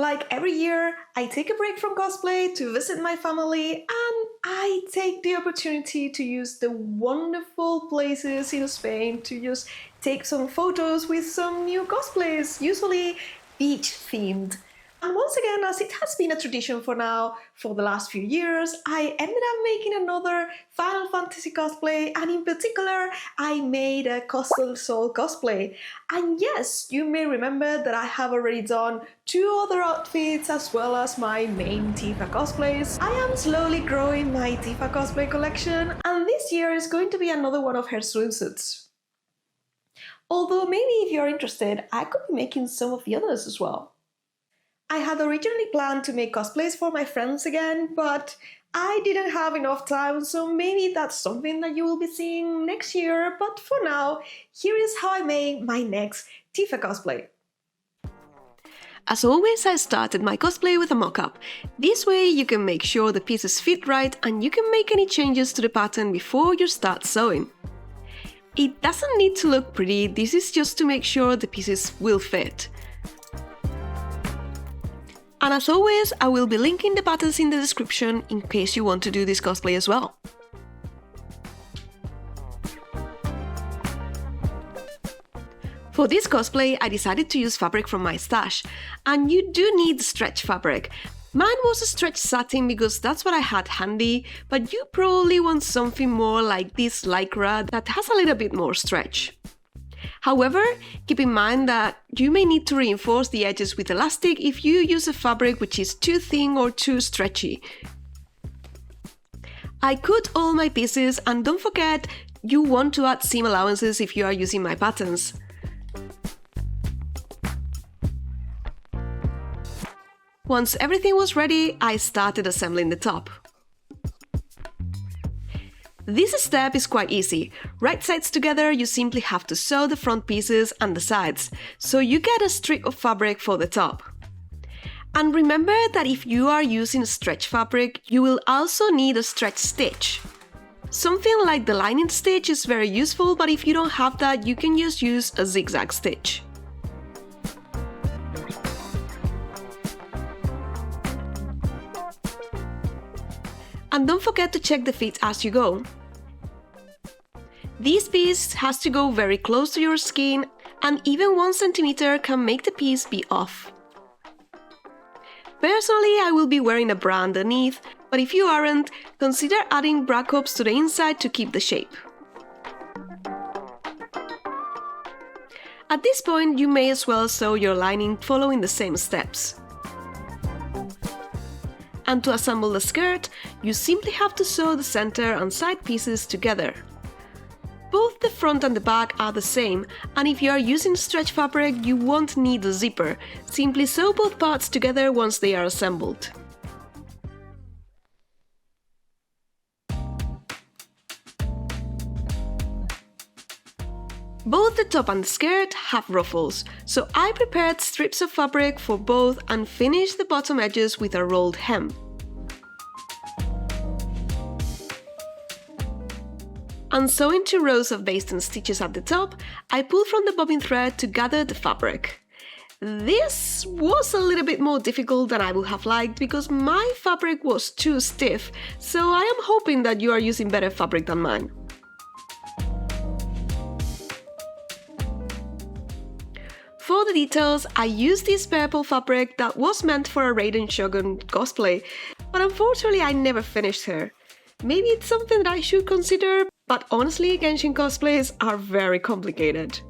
Like every year, I take a break from cosplay to visit my family, and I take the opportunity to use the wonderful places in Spain to just take some photos with some new cosplays, usually beach themed. And once again, as it has been a tradition for the last few years, I ended up making another Final Fantasy cosplay, and in particular, I made a Costa del Sol cosplay. And yes, you may remember that I have already done 2 other outfits as well as my main Tifa cosplays. I am slowly growing my Tifa cosplay collection, and this year is going to be another one of her swimsuits. Although maybe if you're interested, I could be making some of the others as well. I had originally planned to make cosplays for my friends again, but I didn't have enough time, so maybe that's something that you will be seeing next year. But for now, here is how I made my next Tifa cosplay. As always, I started my cosplay with a mock-up. This way you can make sure the pieces fit right and you can make any changes to the pattern before you start sewing. It doesn't need to look pretty, this is just to make sure the pieces will fit. And as always, I will be linking the patterns in the description in case you want to do this cosplay as well. For this cosplay, I decided to use fabric from my stash, and you do need stretch fabric. Mine was a stretch satin because that's what I had handy, but you probably want something more like this lycra that has a little bit more stretch. However, keep in mind that you may need to reinforce the edges with elastic if you use a fabric which is too thin or too stretchy. I cut all my pieces, and don't forget, you want to add seam allowances if you are using my patterns. Once everything was ready, I started assembling the top. This step is quite easy. Right sides together, you simply have to sew the front pieces and the sides, so you get a strip of fabric for the top. And remember that if you are using stretch fabric, you will also need a stretch stitch. Something like the lining stitch is very useful, but if you don't have that, you can just use a zigzag stitch. And don't forget to check the fit as you go. This piece has to go very close to your skin, and even 1 centimeter can make the piece be off. Personally, I will be wearing a bra underneath, but if you aren't, consider adding bra cups to the inside to keep the shape. At this point, you may as well sew your lining following the same steps. And to assemble the skirt, you simply have to sew the center and side pieces together. Both the front and the back are the same, and if you are using stretch fabric, you won't need a zipper. Simply sew both parts together once they are assembled. Both the top and the skirt have ruffles, so I prepared strips of fabric for both and finished the bottom edges with a rolled hem. And sewing 2 rows of basting stitches at the top, I pulled from the bobbin thread to gather the fabric. This was a little bit more difficult than I would have liked because my fabric was too stiff, so I am hoping that you are using better fabric than mine. For the details, I used this purple fabric that was meant for a Raiden Shogun cosplay, but unfortunately I never finished her. Maybe it's something that I should consider, but honestly, Genshin cosplays are very complicated.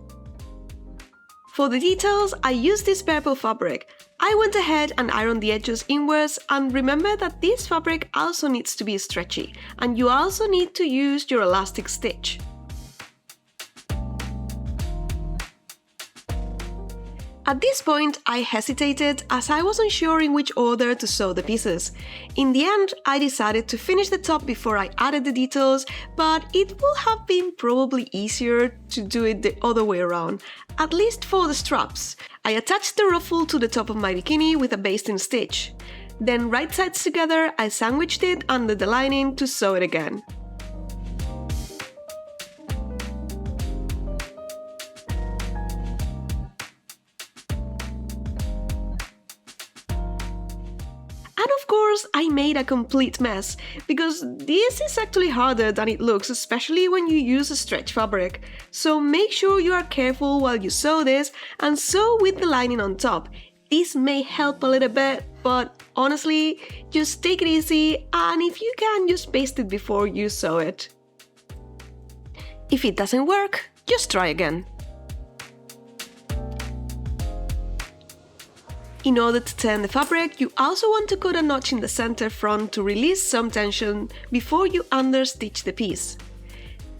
For the details, I used this purple fabric. I went ahead and ironed the edges inwards, and remember that this fabric also needs to be stretchy, and you also need to use your elastic stitch. At this point, I hesitated as I wasn't sure in which order to sew the pieces. In the end, I decided to finish the top before I added the details, but it would have been probably easier to do it the other way around, at least for the straps. I attached the ruffle to the top of my bikini with a basting stitch. Then right sides together, I sandwiched it under the lining to sew it again. And of course, I made a complete mess, because this is actually harder than it looks, especially when you use a stretch fabric. So make sure you are careful while you sew this, and sew with the lining on top. This may help a little bit, but honestly, just take it easy, and if you can, just paste it before you sew it. If it doesn't work, just try again. In order to turn the fabric, you also want to cut a notch in the center front to release some tension before you understitch the piece.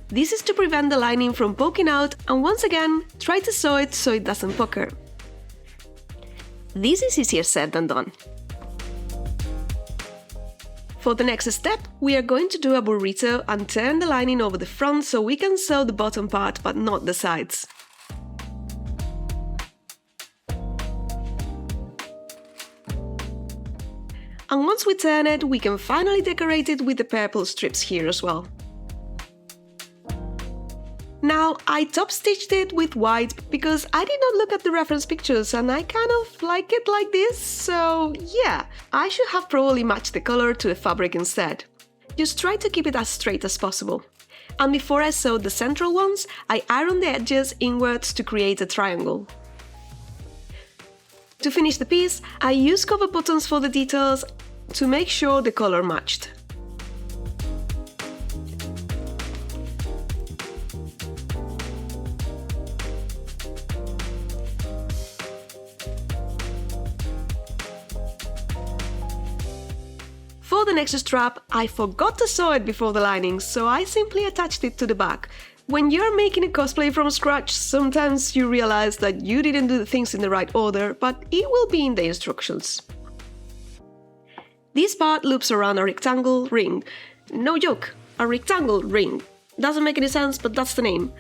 This is to prevent the lining from poking out, and once again, try to sew it so it doesn't pucker. This is easier said than done. For the next step, we are going to do a burrito and turn the lining over the front so we can sew the bottom part but not the sides. And once we turn it, we can finally decorate it with the purple strips here as well. Now, I top stitched it with white because I did not look at the reference pictures and I kind of like it like this, so yeah, I should have probably matched the color to the fabric instead. Just try to keep it as straight as possible. And before I sewed the central ones, I ironed the edges inwards to create a triangle. To finish the piece, I used cover buttons for the details to make sure the color matched. For the next strap, I forgot to sew it before the lining, so I simply attached it to the back. When you're making a cosplay from scratch, sometimes you realize that you didn't do the things in the right order, but it will be in the instructions. This part loops around a rectangle ring. No joke, a rectangle ring. Doesn't make any sense, but that's the name.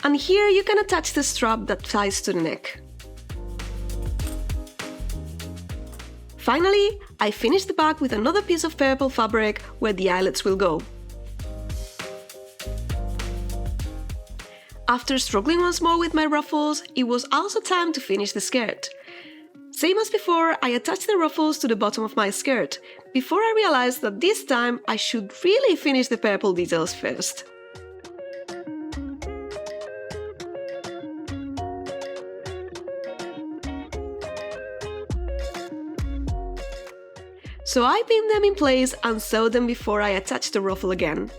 And here you can attach the strap that ties to the neck. Finally, I finished the back with another piece of purple fabric where the eyelets will go. After struggling once more with my ruffles, it was also time to finish the skirt. Same as before, I attached the ruffles to the bottom of my skirt, before I realized that this time I should really finish the purple details first. So I pinned them in place and sewed them before I attached the ruffle again.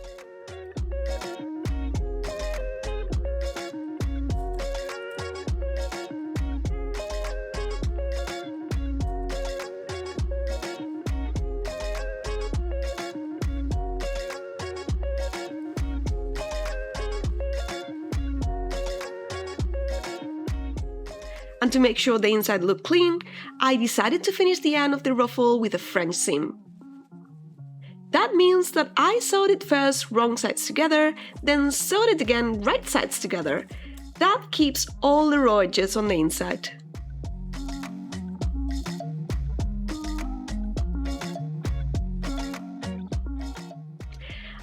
And to make sure the inside looked clean, I decided to finish the end of the ruffle with a French seam. That means that I sewed it first wrong sides together, then sewed it again right sides together. That keeps all the raw edges on the inside.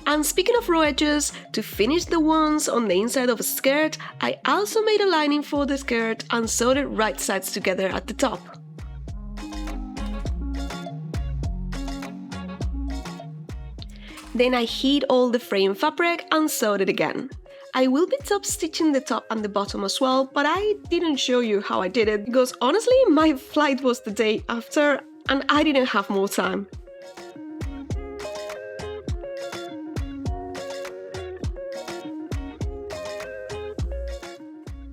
And speaking of raw edges, to finish the ones on the inside of a skirt, I also made a lining for the skirt and sewed it right sides together at the top. Then I hid all the frame fabric and sewed it again. I will be top stitching the top and the bottom as well, but I didn't show you how I did it because honestly my flight was the day after and I didn't have more time.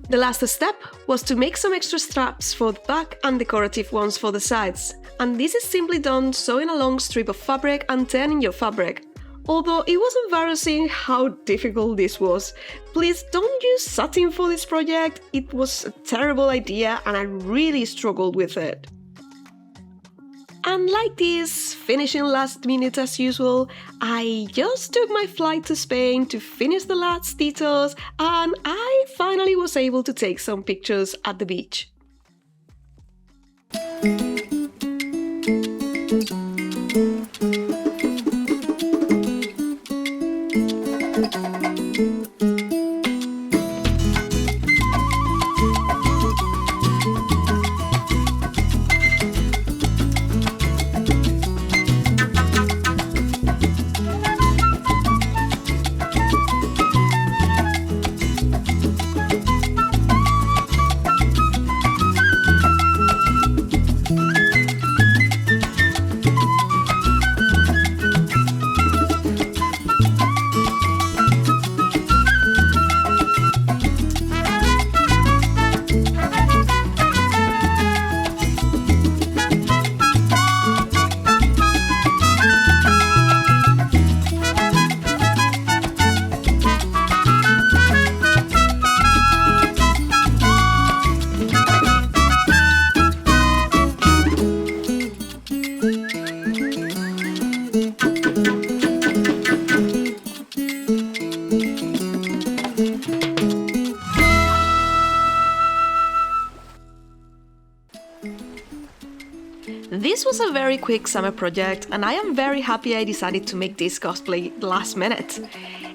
The last step was to make some extra straps for the back and decorative ones for the sides, and this is simply done sewing a long strip of fabric and turning your fabric. Although it was embarrassing how difficult this was. Please don't use satin for this project, it was a terrible idea and I really struggled with it. And like this, finishing last minute as usual, I just took my flight to Spain to finish the last details and I finally was able to take some pictures at the beach. This was a very quick summer project, and I am very happy I decided to make this cosplay last minute.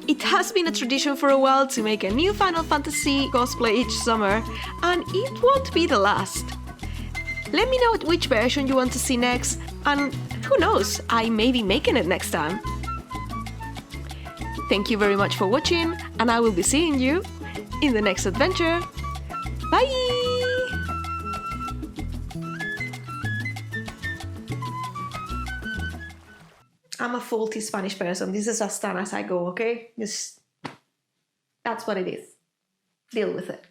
It has been a tradition for a while to make a new Final Fantasy cosplay each summer, and it won't be the last. Let me know which version you want to see next, and who knows, I may be making it next time. Thank you very much for watching, and I will be seeing you in the next adventure. Bye! I'm a faulty Spanish person. This is as done as I go, okay? That's what it is. Deal with it.